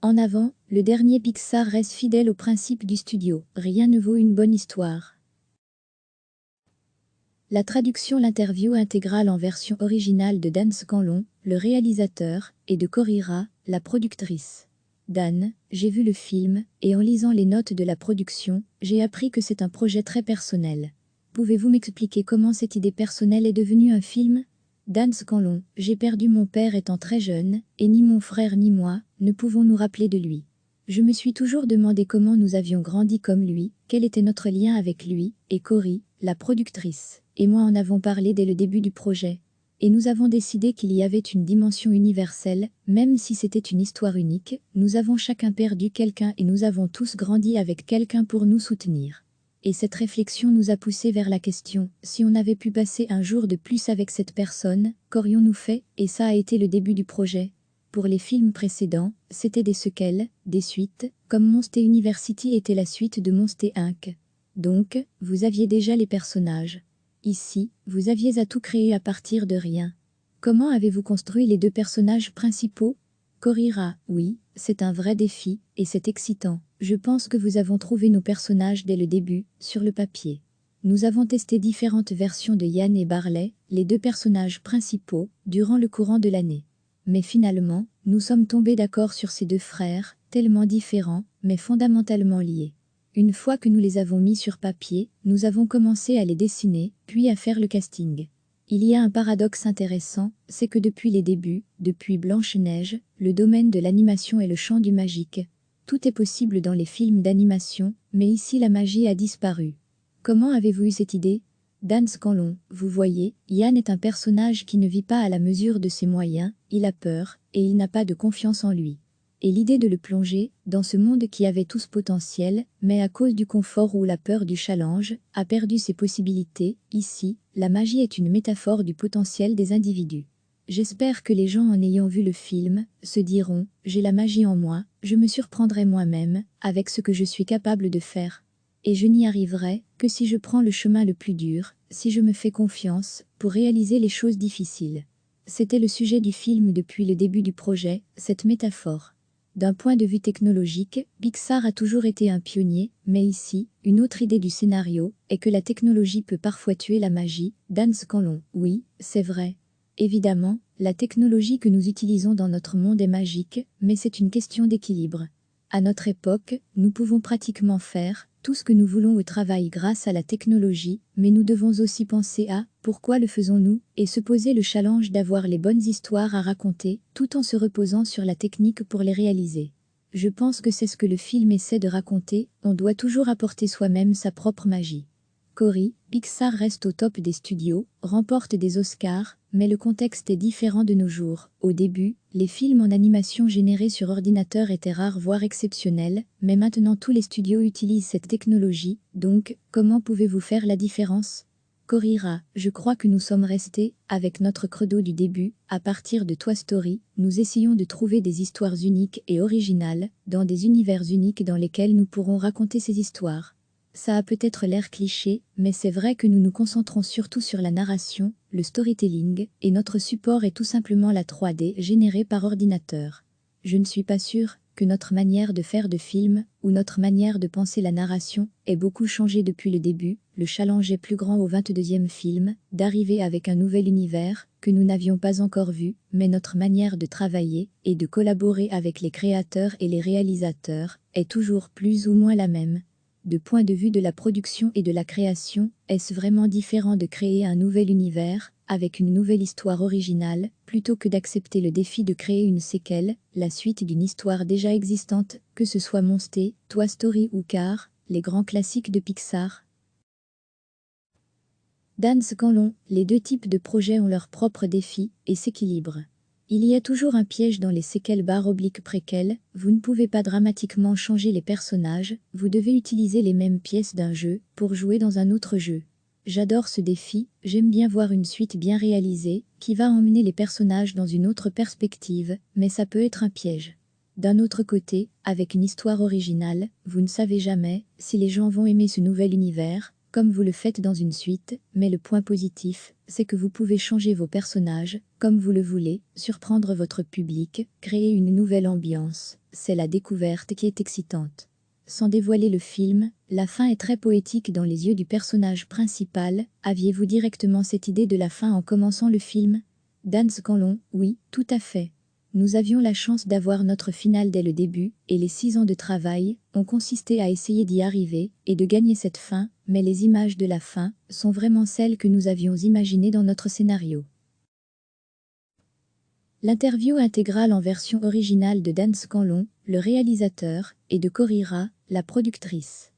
En avant, le dernier Pixar reste fidèle aux principes du studio. Rien ne vaut une bonne histoire. La traduction, l'interview intégrale en version originale de Dan Scanlon, le réalisateur, et de Corira, la productrice. Dan, j'ai vu le film, et en lisant les notes de la production, j'ai appris que c'est un projet très personnel. Pouvez-vous m'expliquer comment cette idée personnelle est devenue un film? Dan Scanlon, j'ai perdu mon père étant très jeune, et ni mon frère ni moi ne pouvons nous rappeler de lui. Je me suis toujours demandé comment nous avions grandi comme lui, quel était notre lien avec lui, et Cory, la productrice, et moi en avons parlé dès le début du projet. Et nous avons décidé qu'il y avait une dimension universelle, même si c'était une histoire unique, nous avons chacun perdu quelqu'un et nous avons tous grandi avec quelqu'un pour nous soutenir. Et cette réflexion nous a poussé vers la question, si on avait pu passer un jour de plus avec cette personne, qu'aurions-nous fait? Et ça a été le début du projet. Pour les films précédents, c'était des sequels, des suites, comme Monster University était la suite de Monster Inc. Donc, vous aviez déjà les personnages. Ici, vous aviez à tout créer à partir de rien. Comment avez-vous construit les deux personnages principaux? Corira, oui, c'est un vrai défi, et c'est excitant. Je pense que vous avons trouvé nos personnages dès le début, sur le papier. Nous avons testé différentes versions de Yann et Barley, les deux personnages principaux, durant le courant de l'année. Mais finalement, nous sommes tombés d'accord sur ces deux frères, tellement différents, mais fondamentalement liés. Une fois que nous les avons mis sur papier, nous avons commencé à les dessiner, puis à faire le casting. Il y a un paradoxe intéressant, c'est que depuis les débuts, depuis Blanche-Neige, le domaine de l'animation est le champ du magique. Tout est possible dans les films d'animation, mais ici la magie a disparu. Comment avez-vous eu cette idée? Dan Scanlon, vous voyez, Yann est un personnage qui ne vit pas à la mesure de ses moyens, il a peur, et il n'a pas de confiance en lui. Et l'idée de le plonger, dans ce monde qui avait tout ce potentiel, mais à cause du confort ou la peur du challenge, a perdu ses possibilités, ici, la magie est une métaphore du potentiel des individus. J'espère que les gens en ayant vu le film, se diront, j'ai la magie en moi, je me surprendrai moi-même, avec ce que je suis capable de faire. Et je n'y arriverai que si je prends le chemin le plus dur, si je me fais confiance, pour réaliser les choses difficiles. C'était le sujet du film depuis le début du projet, cette métaphore. D'un point de vue technologique, Pixar a toujours été un pionnier, mais ici, une autre idée du scénario est que la technologie peut parfois tuer la magie. Dan Scanlon, oui, c'est vrai. Évidemment, la technologie que nous utilisons dans notre monde est magique, mais c'est une question d'équilibre. À notre époque, nous pouvons pratiquement faire tout ce que nous voulons au travail grâce à la technologie, mais nous devons aussi penser à pourquoi le faisons-nous et se poser le challenge d'avoir les bonnes histoires à raconter, tout en se reposant sur la technique pour les réaliser. Je pense que c'est ce que le film essaie de raconter, on doit toujours apporter soi-même sa propre magie. Cory, Pixar reste au top des studios, remporte des Oscars, mais le contexte est différent de nos jours. Au début, les films en animation générés sur ordinateur étaient rares voire exceptionnels, mais maintenant tous les studios utilisent cette technologie, donc, comment pouvez-vous faire la différence? Corira, je crois que nous sommes restés, avec notre credo du début, à partir de Toy Story, nous essayons de trouver des histoires uniques et originales, dans des univers uniques dans lesquels nous pourrons raconter ces histoires. Ça a peut-être l'air cliché, mais c'est vrai que nous nous concentrons surtout sur la narration, le storytelling, et notre support est tout simplement la 3D générée par ordinateur. Je ne suis pas sûre que notre manière de faire de films, ou notre manière de penser la narration, ait beaucoup changé depuis le début. Le challenge est plus grand au 22e film, d'arriver avec un nouvel univers, que nous n'avions pas encore vu, mais notre manière de travailler, et de collaborer avec les créateurs et les réalisateurs, est toujours plus ou moins la même. De point de vue de la production et de la création, est-ce vraiment différent de créer un nouvel univers, avec une nouvelle histoire originale, plutôt que d'accepter le défi de créer une séquelle, la suite d'une histoire déjà existante, que ce soit Monster, Toy Story ou Cars, les grands classiques de Pixar? Dan Scanlon, les deux types de projets ont leurs propres défis et s'équilibrent. Il y a toujours un piège dans les séquelles préquelles, vous ne pouvez pas dramatiquement changer les personnages, vous devez utiliser les mêmes pièces d'un jeu pour jouer dans un autre jeu. J'adore ce défi, j'aime bien voir une suite bien réalisée, qui va emmener les personnages dans une autre perspective, mais ça peut être un piège. D'un autre côté, avec une histoire originale, vous ne savez jamais si les gens vont aimer ce nouvel univers, comme vous le faites dans une suite, mais le point positif, c'est que vous pouvez changer vos personnages, comme vous le voulez, surprendre votre public, créer une nouvelle ambiance. C'est la découverte qui est excitante. Sans dévoiler le film, la fin est très poétique dans les yeux du personnage principal. Aviez-vous directement cette idée de la fin en commençant le film? Dan Scanlon, oui, tout à fait. Nous avions la chance d'avoir notre finale dès le début, et les 6 ans de travail ont consisté à essayer d'y arriver et de gagner cette fin, mais les images de la fin sont vraiment celles que nous avions imaginées dans notre scénario. L'interview intégrale en version originale de Dan Scanlon, le réalisateur, et de Corira, la productrice.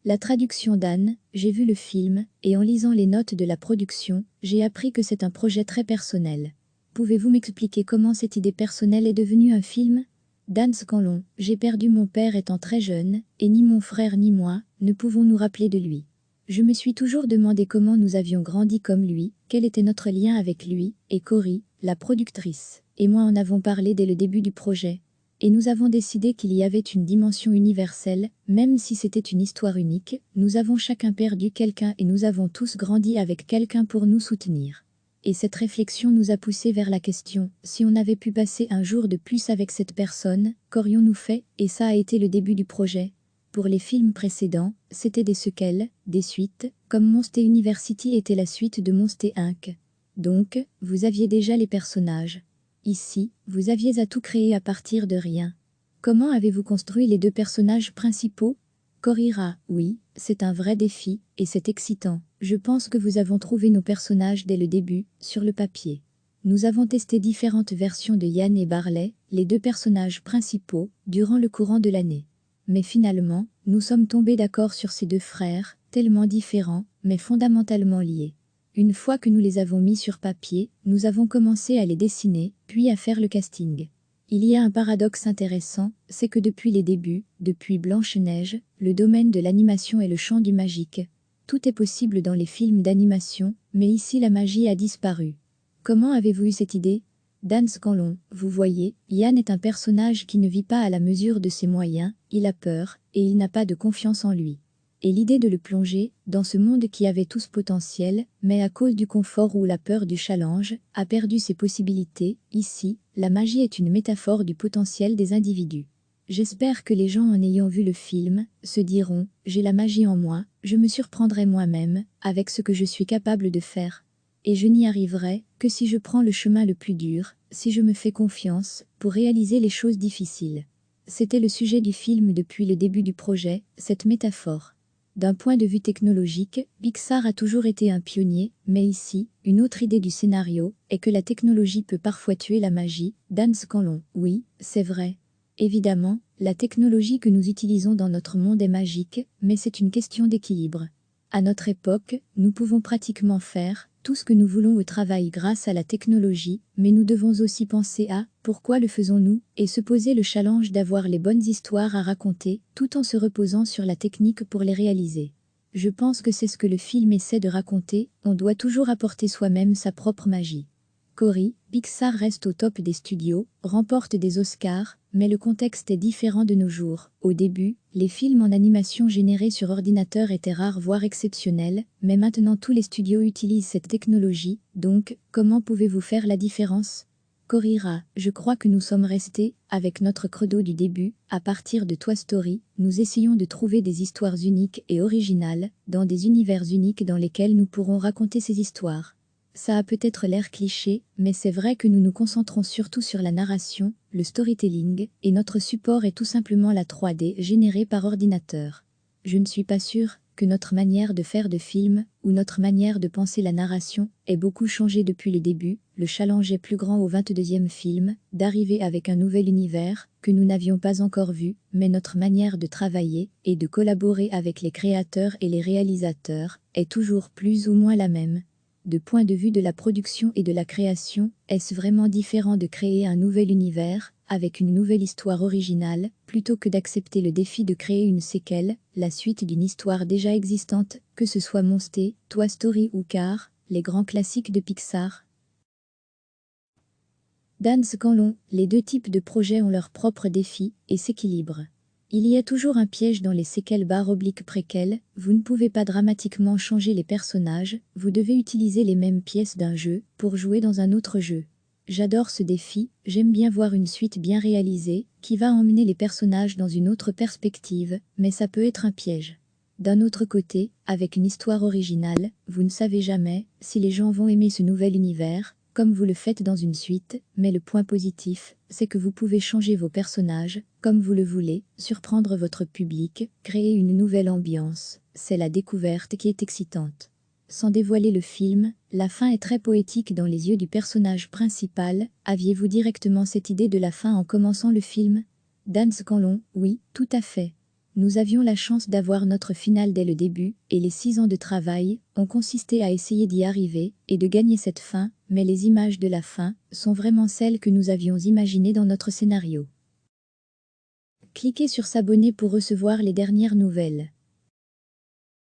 La traduction d'Anne, j'ai vu le film, et en lisant les notes de la production, j'ai appris que c'est un projet très personnel. Pouvez-vous m'expliquer comment cette idée personnelle est devenue un film? Dan Scanlon, j'ai perdu mon père étant très jeune, et ni mon frère ni moi ne pouvons nous rappeler de lui. Je me suis toujours demandé comment nous avions grandi comme lui, quel était notre lien avec lui, et Cory, la productrice, et moi en avons parlé dès le début du projet. Et nous avons décidé qu'il y avait une dimension universelle, même si c'était une histoire unique, nous avons chacun perdu quelqu'un et nous avons tous grandi avec quelqu'un pour nous soutenir. Et cette réflexion nous a poussé vers la question, si on avait pu passer un jour de plus avec cette personne, qu'aurions-nous fait? Et ça a été le début du projet. Pour les films précédents, c'était des sequels, des suites, comme Monster University était la suite de Monster Inc. Donc, vous aviez déjà les personnages. Ici, vous aviez à tout créer à partir de rien. Comment avez-vous construit les 2 personnages principaux? Corira, oui, c'est un vrai défi, et c'est excitant. Je pense que vous avons trouvé nos personnages dès le début, sur le papier. Nous avons testé différentes versions de Yann et Barley, les 2 personnages principaux, durant le courant de l'année. Mais finalement, nous sommes tombés d'accord sur ces 2 frères, tellement différents, mais fondamentalement liés. Une fois que nous les avons mis sur papier, nous avons commencé à les dessiner, puis à faire le casting. Il y a un paradoxe intéressant, c'est que depuis les débuts, depuis Blanche-Neige, le domaine de l'animation est le champ du magique. Tout est possible dans les films d'animation, mais ici la magie a disparu. Comment avez-vous eu cette idée? Dan Scanlon, vous voyez, Yann est un personnage qui ne vit pas à la mesure de ses moyens, il a peur, et il n'a pas de confiance en lui. Et l'idée de le plonger, dans ce monde qui avait tout ce potentiel, mais à cause du confort ou la peur du challenge, a perdu ses possibilités. Ici, la magie est une métaphore du potentiel des individus. J'espère que les gens en ayant vu le film, se diront, j'ai la magie en moi, je me surprendrai moi-même, avec ce que je suis capable de faire. Et je n'y arriverai que si je prends le chemin le plus dur, si je me fais confiance, pour réaliser les choses difficiles. C'était le sujet du film depuis le début du projet, cette métaphore. D'un point de vue technologique, Pixar a toujours été un pionnier, mais ici, une autre idée du scénario est que la technologie peut parfois tuer la magie. Dan Scanlon, oui, c'est vrai. Évidemment, la technologie que nous utilisons dans notre monde est magique, mais c'est une question d'équilibre. À notre époque, nous pouvons pratiquement faire tout ce que nous voulons au travail grâce à la technologie, mais nous devons aussi penser à pourquoi le faisons-nous et se poser le challenge d'avoir les bonnes histoires à raconter tout en se reposant sur la technique pour les réaliser. Je pense que c'est ce que le film essaie de raconter, on doit toujours apporter soi-même sa propre magie. Cory, Pixar reste au top des studios, remporte des Oscars, mais le contexte est différent de nos jours. Au début, les films en animation générés sur ordinateur étaient rares voire exceptionnels, mais maintenant tous les studios utilisent cette technologie, donc, comment pouvez-vous faire la différence? Corira, je crois que nous sommes restés, avec notre credo du début, à partir de Toy Story, nous essayons de trouver des histoires uniques et originales, dans des univers uniques dans lesquels nous pourrons raconter ces histoires. Ça a peut-être l'air cliché, mais c'est vrai que nous nous concentrons surtout sur la narration, le storytelling, et notre support est tout simplement la 3D générée par ordinateur. Je ne suis pas sûre que notre manière de faire de films, ou notre manière de penser la narration, ait beaucoup changé depuis le début. Le challenge est plus grand au 22e film, d'arriver avec un nouvel univers, que nous n'avions pas encore vu, mais notre manière de travailler, et de collaborer avec les créateurs et les réalisateurs, est toujours plus ou moins la même. De point de vue de la production et de la création, est-ce vraiment différent de créer un nouvel univers, avec une nouvelle histoire originale, plutôt que d'accepter le défi de créer une séquelle, la suite d'une histoire déjà existante, que ce soit Monster, Toy Story ou Cars, les grands classiques de Pixar? Dan Scanlon, les 2 types de projets ont leurs propres défis et s'équilibrent. Il y a toujours un piège dans les séquelles/préquelles, vous ne pouvez pas dramatiquement changer les personnages, vous devez utiliser les mêmes pièces d'un jeu pour jouer dans un autre jeu. J'adore ce défi, j'aime bien voir une suite bien réalisée, qui va emmener les personnages dans une autre perspective, mais ça peut être un piège. D'un autre côté, avec une histoire originale, vous ne savez jamais si les gens vont aimer ce nouvel univers, comme vous le faites dans une suite, mais le point positif, c'est que vous pouvez changer vos personnages, comme vous le voulez, surprendre votre public, créer une nouvelle ambiance, c'est la découverte qui est excitante. Sans dévoiler le film, la fin est très poétique dans les yeux du personnage principal. Aviez-vous directement cette idée de la fin en commençant le film? Dan Scanlon, oui, tout à fait. Nous avions la chance d'avoir notre finale dès le début, et les 6 ans de travail ont consisté à essayer d'y arriver et de gagner cette fin, mais les images de la fin sont vraiment celles que nous avions imaginées dans notre scénario. Cliquez sur s'abonner pour recevoir les dernières nouvelles.